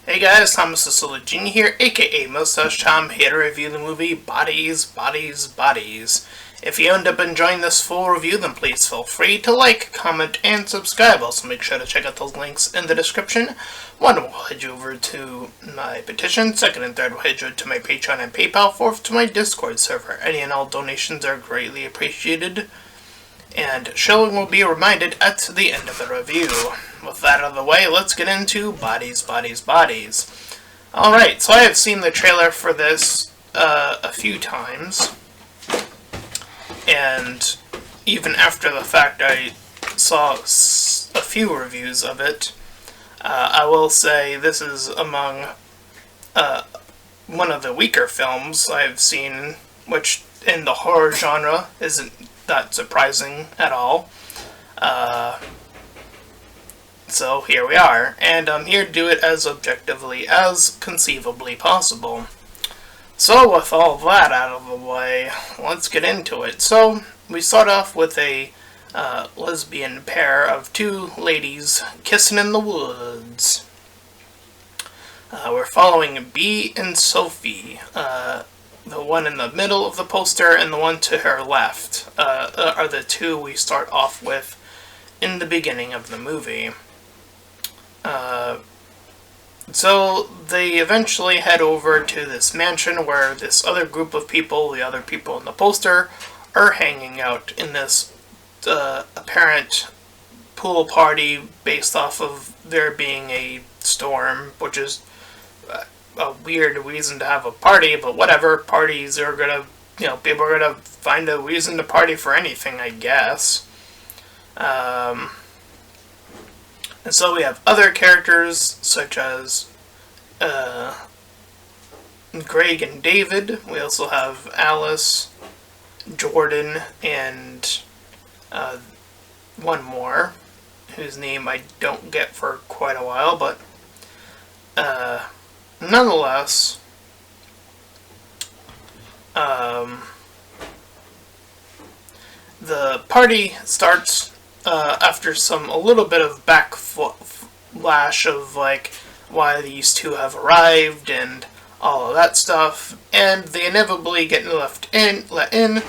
Hey guys, Thomas the Solid Genie here, aka Mustached, here to review the movie Bodies, Bodies, Bodies. If you end up enjoying this full review, then please feel free to like, comment, and subscribe. Also make sure to check out those links in the description. One will head you over to my petition, second and third will head you to my Patreon and PayPal, fourth to my Discord server. Any and all donations are greatly appreciated, and shilling will be reminded at the end of the review. With that out of the way, let's get into Bodies, Bodies, Bodies. Alright, so I have seen the trailer for this a few times, and even after the fact I saw a few reviews of it. I will say this is among one of the weaker films I've seen, which in the horror genre isn't that surprising at all. So here we are, and I'm here to do it as objectively as conceivably possible. So with all that out of the way, let's get into it. So we start off with a lesbian pair of two ladies kissing in the woods. We're following Bee and Sophie. The one in the middle of the poster and the one to her left are the two we start off with in the beginning of the movie. So they eventually head over to this mansion where this other group of people, the other people in the poster, are hanging out in this apparent pool party based off of there being a storm, which is a weird reason to have a party, but whatever. Parties are gonna, people are gonna find a reason to party for anything, I guess. And so we have other characters, such as Greg and David. We also have Alice, Jordan, and one more, whose name I don't get for quite a while, but nonetheless, the party starts after a little bit of backlash of why these two have arrived and all of that stuff, and they inevitably get let in,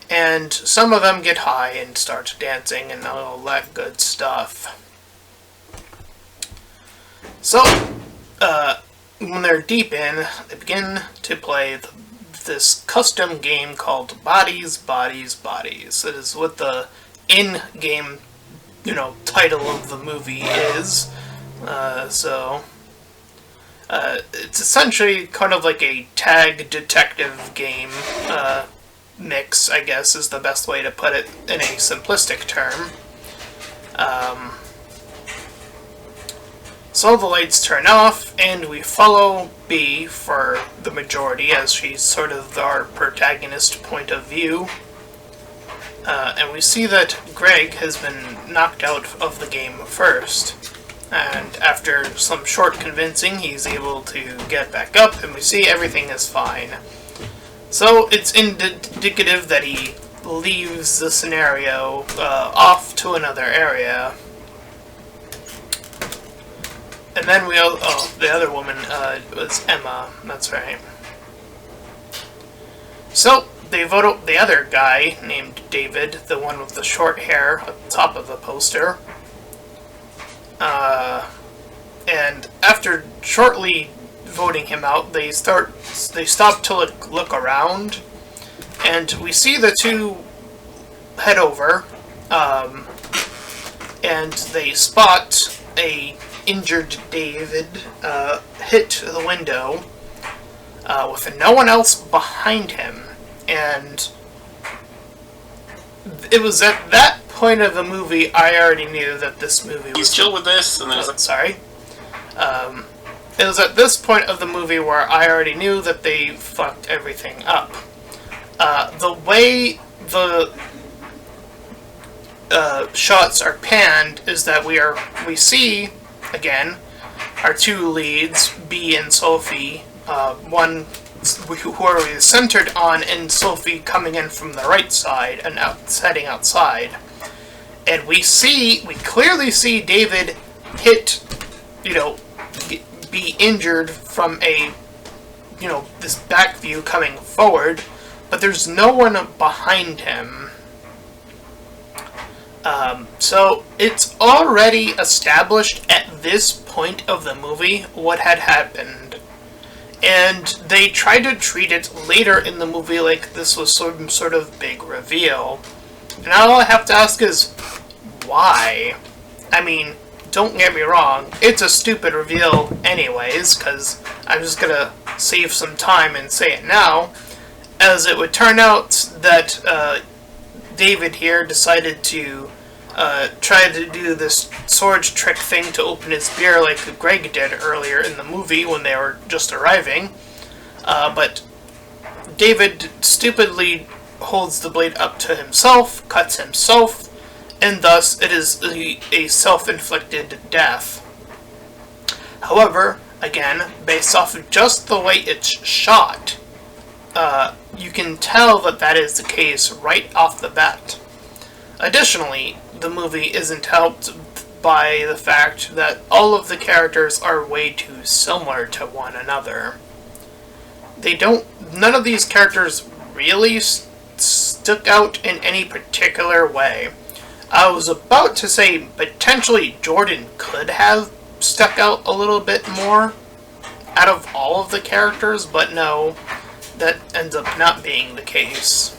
and some of them get high and start dancing and all that good stuff. So, when they're deep in, they begin to play this custom game called Bodies, Bodies, Bodies. It is what the in-game, title of the movie is. It's essentially kind of like a tag detective game mix, I guess, is the best way to put it in a simplistic term. So the lights turn off, and we follow Bee for the majority, as she's sort of our protagonist point of view. And we see that Greg has been knocked out of the game first. And after some short convincing, he's able to get back up, and we see everything is fine. So it's indicative that he leaves the scenario off to another area. And then the other woman was Emma, that's right. So they vote out the other guy named David, the one with the short hair at the top of the poster. And after shortly voting him out, they stop to look around, and we see the two head over, and they spot a injured David hit the window with no one else behind him. And it was at that point of the movie I already knew that this movie was... He's chill with this, and then he's like... Sorry. It was at this point of the movie where I already knew that they fucked everything up. The way the shots are panned is that we see, again, our two leads, Bee and Sophie, one who are centered on, and Sophie coming in from the right side and heading outside. And we clearly see David hit, be be injured from a, this back view coming forward, but there's no one behind him. So it's already established at this point of the movie what had happened. And they tried to treat it later in the movie like this was some sort of big reveal. And all I have to ask is, why? I mean, don't get me wrong, it's a stupid reveal anyways, because I'm just gonna save some time and say it now, as it would turn out that David here decided to try to do this sword trick thing to open his beer like Greg did earlier in the movie when they were just arriving, but David stupidly holds the blade up to himself, cuts himself, and thus it is a self-inflicted death. However, again, based off of just the way it's shot, you can tell that that is the case right off the bat. Additionally, the movie isn't helped by the fact that all of the characters are way too similar to one another. None of these characters really stuck out in any particular way. I was about to say potentially Jordan could have stuck out a little bit more out of all of the characters, but no, that ends up not being the case.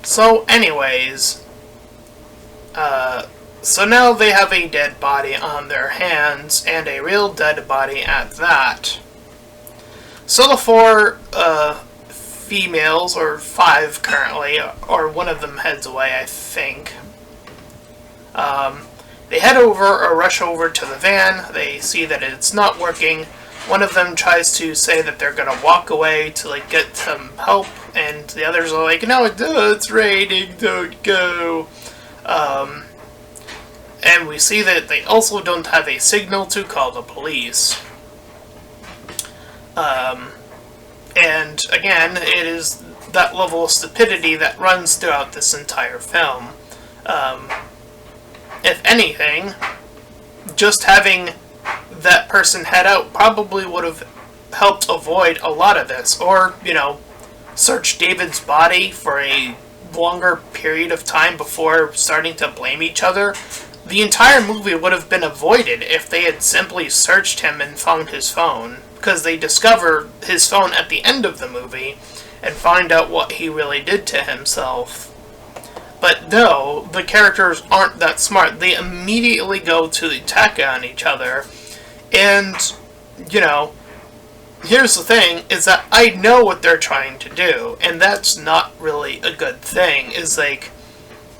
So anyways, so now they have a dead body on their hands, and a real dead body at that. So the four females, or five currently, or one of them heads away, I think. They head over, or rush over to the van. They see that it's not working. One of them tries to say that they're gonna walk away to get some help, and the others are like, no, it's raining, don't go. And we see that they also don't have a signal to call the police. And again, it is that level of stupidity that runs throughout this entire film. If anything, just having that person head out probably would have helped avoid a lot of this. Or, search David's body for a longer period of time before starting to blame each other. The entire movie would have been avoided if they had simply searched him and found his phone, because they discover his phone at the end of the movie and find out what he really did to himself. But no, the characters aren't that smart. They immediately go to attack on each other, and, here's the thing, is that I know what they're trying to do, and that's not really a good thing, is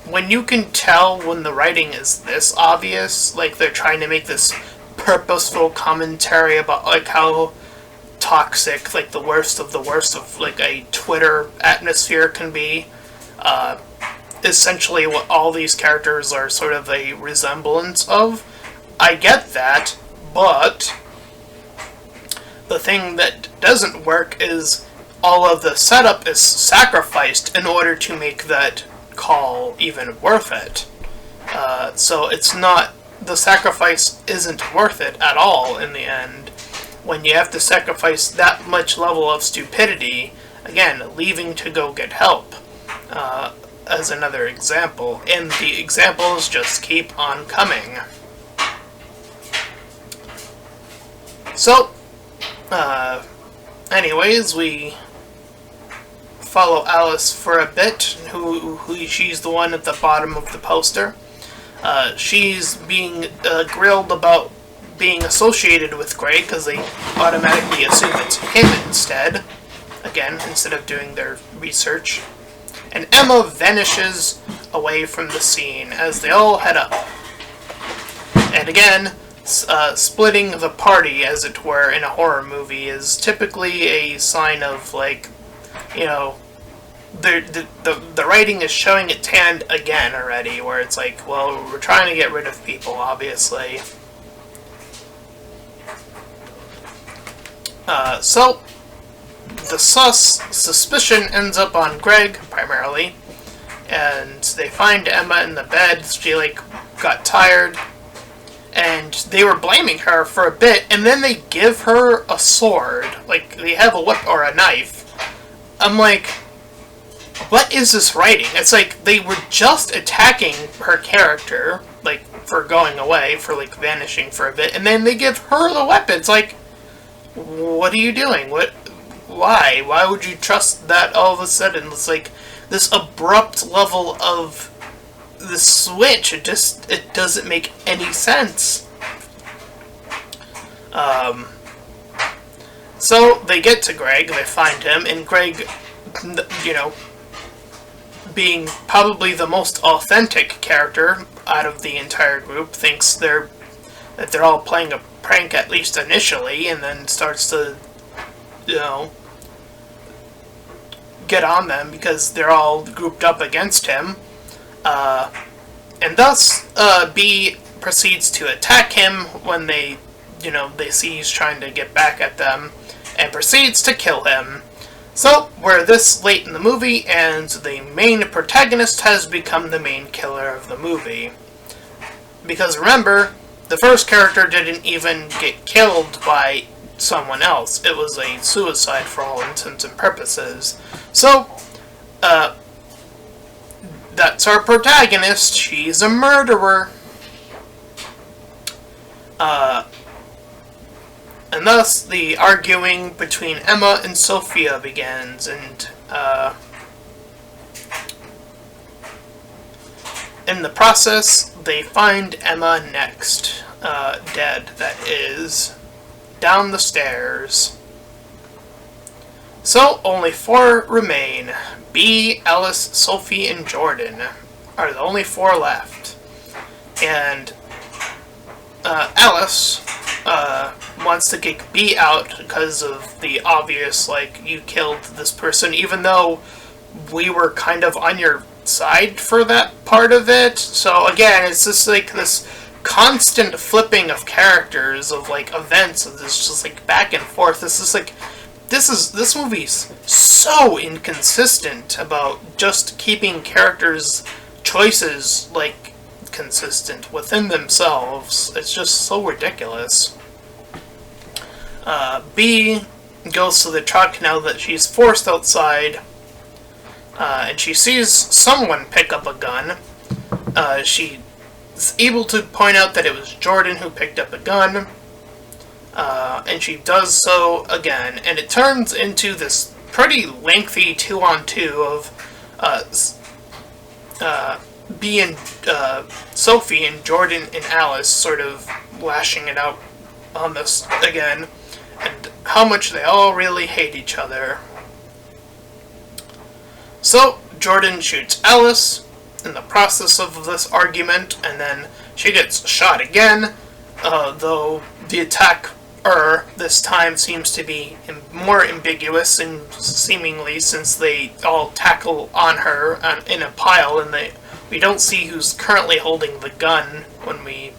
when you can tell when the writing is this obvious, they're trying to make this purposeful commentary about, how toxic, the worst of a Twitter atmosphere can be, essentially what all these characters are sort of a resemblance of. I get that, but the thing that doesn't work is all of the setup is sacrificed in order to make that call even worth it. So it's not, the sacrifice isn't worth it at all in the end. When you have to sacrifice that much level of stupidity, again, leaving to go get help, as another example, and the examples just keep on coming. So, anyways, we follow Alice for a bit, she's the one at the bottom of the poster. She's being grilled about being associated with Greg, because they automatically assume it's him instead, again, instead of doing their research. And Emma vanishes away from the scene as they all head up. And again, splitting the party, as it were, in a horror movie is typically a sign of, the writing is showing its hand again already, where it's well, we're trying to get rid of people, obviously. So, the suspicion ends up on Greg, primarily, and they find Emma in the bed. She, got tired, and they were blaming her for a bit, and then they give her a sword. Like, they have a whip or a knife. I'm like, what is this writing? It's like, they were just attacking her character, like, for going away, for, like, vanishing for a bit, and then they give her the weapon. It's like, what are you doing? Why? Why would you trust that all of a sudden? It's like, this abrupt level of the switch, it doesn't make any sense. So they get to Greg, they find him, and Greg, you know, being probably the most authentic character out of the entire group, thinks that they're all playing a prank, at least initially, and then starts to, you know, get on them because they're all grouped up against him. And thus, B proceeds to attack him when they see he's trying to get back at them, and proceeds to kill him. So, we're this late in the movie, and the main protagonist has become the main killer of the movie. Because remember, the first character didn't even get killed by someone else. It was a suicide for all intents and purposes. So, that's our protagonist. She's a murderer. And thus, the arguing between Emma and Sophia begins, and, in the process, they find Emma next, dead, that is, down the stairs. So, only 4 remain. B, Alice, Sophie, and Jordan are the only 4 left. And Alice wants to kick B out because of the obvious, like, you killed this person, even though we were kind of on your side for that part of it. So again, it's just like this constant flipping of characters, of like events, of this just like back and forth. This movie's so inconsistent about just keeping characters' choices, like, consistent within themselves. It's just so ridiculous. B goes to the truck now that she's forced outside, and she sees someone pick up a gun. She is able to point out that it was Jordan who picked up a gun, and she does so again, and it turns into this pretty lengthy 2-on-2 of B and Sophie and Jordan and Alice sort of lashing it out on this again, and how much they all really hate each other. So Jordan shoots Alice in the process of this argument, and then she gets shot again, though the attack this time seems to be more ambiguous, and seemingly, since they all tackle on her in a pile, and we don't see who's currently holding the gun when we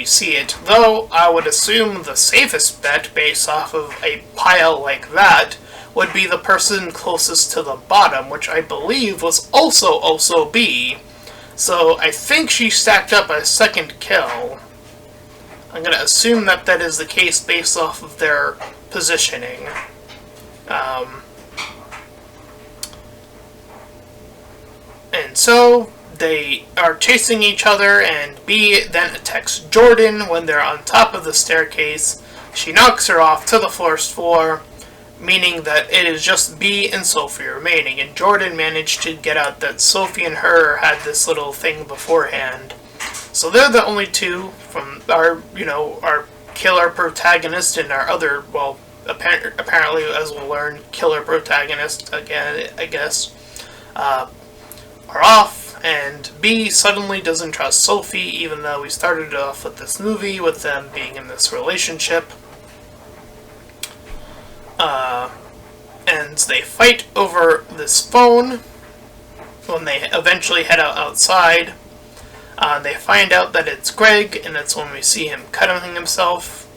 see it. Though I would assume the safest bet, based off of a pile like that, would be the person closest to the bottom, which I believe was also B. So I think she stacked up a second kill. I'm going to assume that that is the case based off of their positioning. And so they are chasing each other, and B then attacks Jordan when they're on top of the staircase. She knocks her off to the first floor, meaning that it is just B and Sophie remaining, and Jordan managed to get out that Sophie and her had this little thing beforehand. So they're the only 2 from our killer protagonist and our other, well, apparently, as we'll learn, killer protagonist, again, I guess, are off, and B suddenly doesn't trust Sophie, even though we started off with this movie with them being in this relationship. And they fight over this phone when they eventually head outside. They find out that it's Greg, and that's when we see him cutting himself.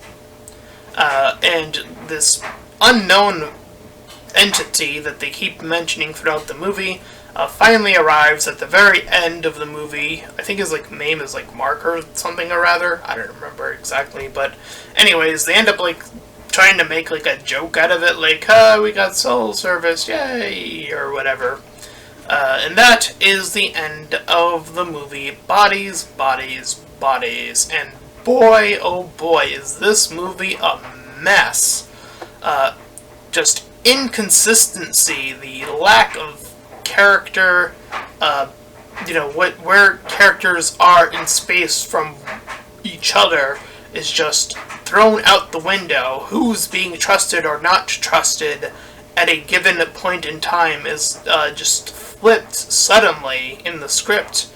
And this unknown entity that they keep mentioning throughout the movie finally arrives at the very end of the movie. I think his like name is like Mark or something or rather. I don't remember exactly, but anyways, they end up like trying to make like a joke out of it, like, we got soul service, yay, or whatever. And that is the end of the movie Bodies, Bodies, Bodies. And boy, oh boy, is this movie a mess. Just inconsistency, the lack of character, where characters are in space from each other is just thrown out the window. Who's being trusted or not trusted at a given point in time is just flipped suddenly in the script.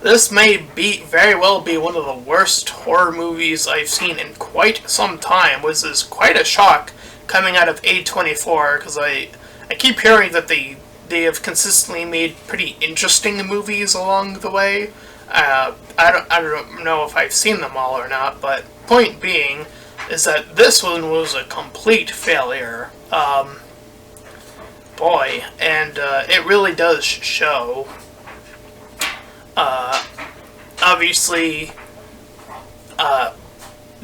This may very well be one of the worst horror movies I've seen in quite some time, which is quite a shock coming out of A24, because I keep hearing that they have consistently made pretty interesting movies along the way. I don't know if I've seen them all or not, but point being is that this one was a complete failure. Boy, and it really does show. Obviously,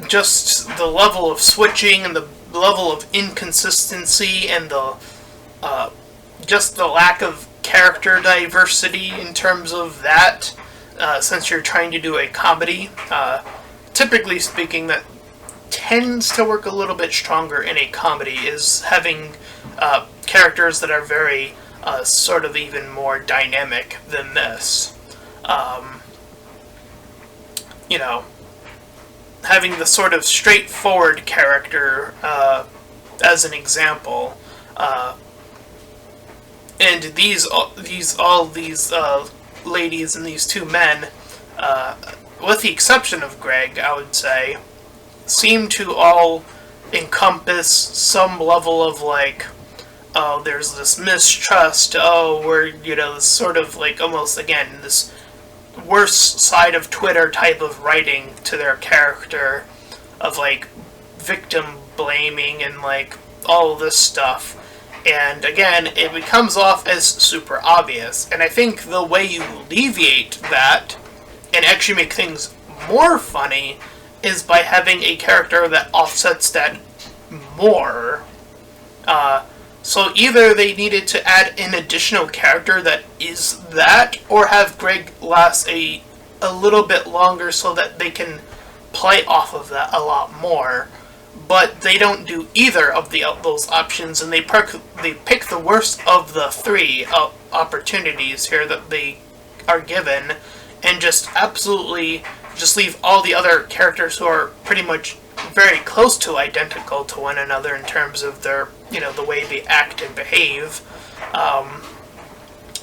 just the level of switching and the level of inconsistency and the just the lack of character diversity in terms of that, since you're trying to do a comedy. Typically speaking, that tends to work a little bit stronger in a comedy, is having characters that are very sort of even more dynamic than this. Having the sort of straightforward character as an example, and these ladies and these two men, with the exception of Greg, I would say, seem to all encompass some level of like, oh, there's this mistrust, oh, we're, this sort of like almost, again, this worst side of Twitter type of writing to their character of like victim blaming and like all this stuff. And again, it becomes off as super obvious. And I think the way you alleviate that and actually make things more funny is by having a character that offsets that more. So either they needed to add an additional character that is that, or have Greg last a little bit longer so that they can play off of that a lot more. But they don't do either of those options, and they pick the worst of the three opportunities here that they are given, and just absolutely just leave all the other characters who are pretty much very close to identical to one another in terms of their, the way they act and behave,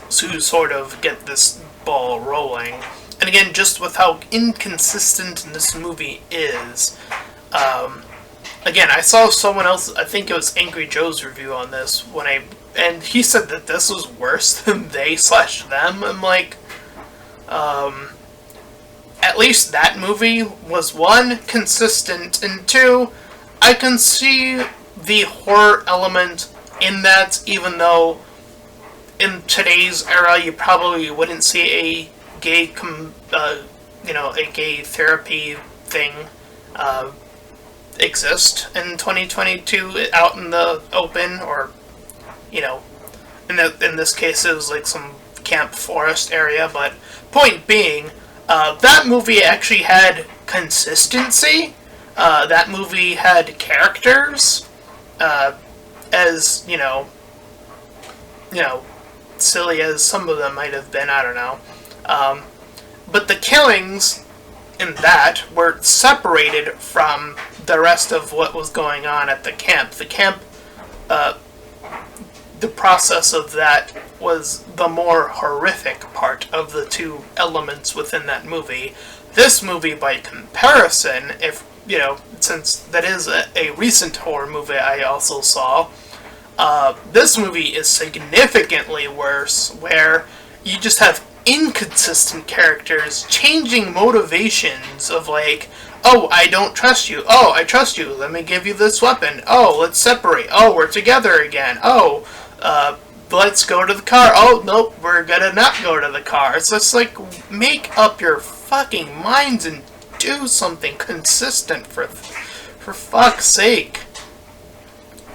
to sort of get this ball rolling. And again, just with how inconsistent this movie is, again, I saw someone else, I think it was Angry Joe's review on this, and he said that this was worse than they/them. I'm like, at least that movie was, one, consistent, and two, I can see the horror element in that, even though in today's era you probably wouldn't see a gay a gay therapy thing exist in 2022 out in the open, or in this case it was like some camp forest area. But point being, that movie actually had consistency. That movie had characters, as silly as some of them might have been, I don't know. But the killings in that were separated from the rest of what was going on at the camp. The camp, the process of that was the more horrific part of the two elements within that movie. This movie, by comparison, if, since that is a recent horror movie I also saw, this movie is significantly worse, where you just have inconsistent characters changing motivations of like, oh, I don't trust you. Oh, I trust you. Let me give you this weapon. Oh, let's separate. Oh, we're together again. Oh, let's go to the car. Oh, nope, we're gonna not go to the car. So it's like, make up your fucking minds and do something consistent for fuck's sake.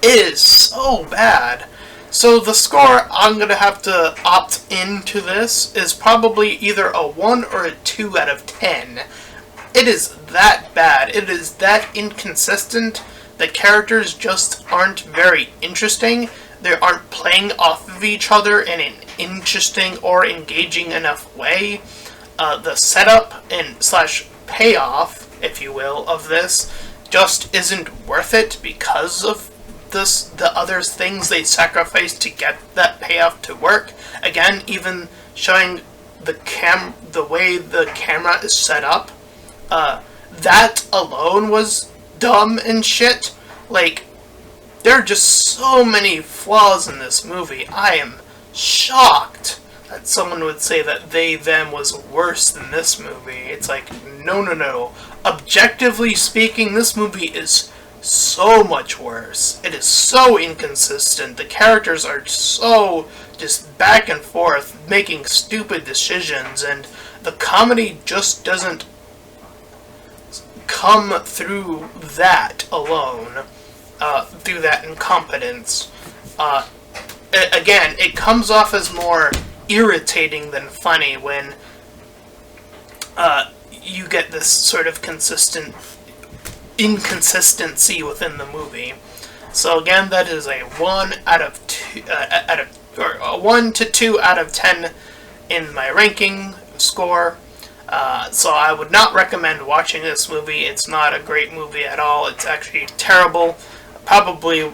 It is so bad. So the score I'm gonna have to opt into this is probably either a 1 or a 2 out of 10. It is that bad. It is that inconsistent. The characters just aren't very interesting. They aren't playing off of each other in an interesting or engaging enough way. The setup and slash payoff, if you will, of this just isn't worth it because of the other things they sacrifice to get that payoff to work. Again, even showing the way the camera is set up, that alone was dumb and shit. Like, there are just so many flaws in this movie. I am shocked that someone would say that They Them was worse than this movie. It's like, no. Objectively speaking, this movie is so much worse. It is so inconsistent. The characters are so just back and forth, making stupid decisions, and the comedy just doesn't come through that alone, through that incompetence. Again, it comes off as more irritating than funny when you get this sort of inconsistency within the movie. So again, that is a 1 out of 2, or a 1 to 2 out of 10 in my ranking score. So I would not recommend watching this movie. It's not a great movie at all. It's actually terrible. Probably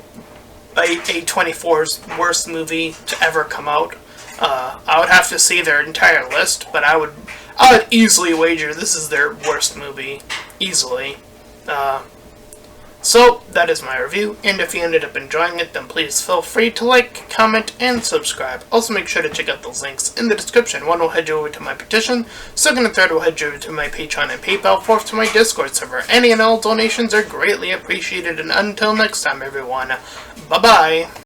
A24's worst movie to ever come out. I would have to see their entire list, but I would easily wager this is their worst movie. Easily. So, that is my review, and if you ended up enjoying it, then please feel free to like, comment, and subscribe. Also make sure to check out those links in the description. One will head you over to my petition, second and third will head you over to my Patreon and PayPal, fourth to my Discord server. Any and all donations are greatly appreciated, and until next time everyone, bye-bye!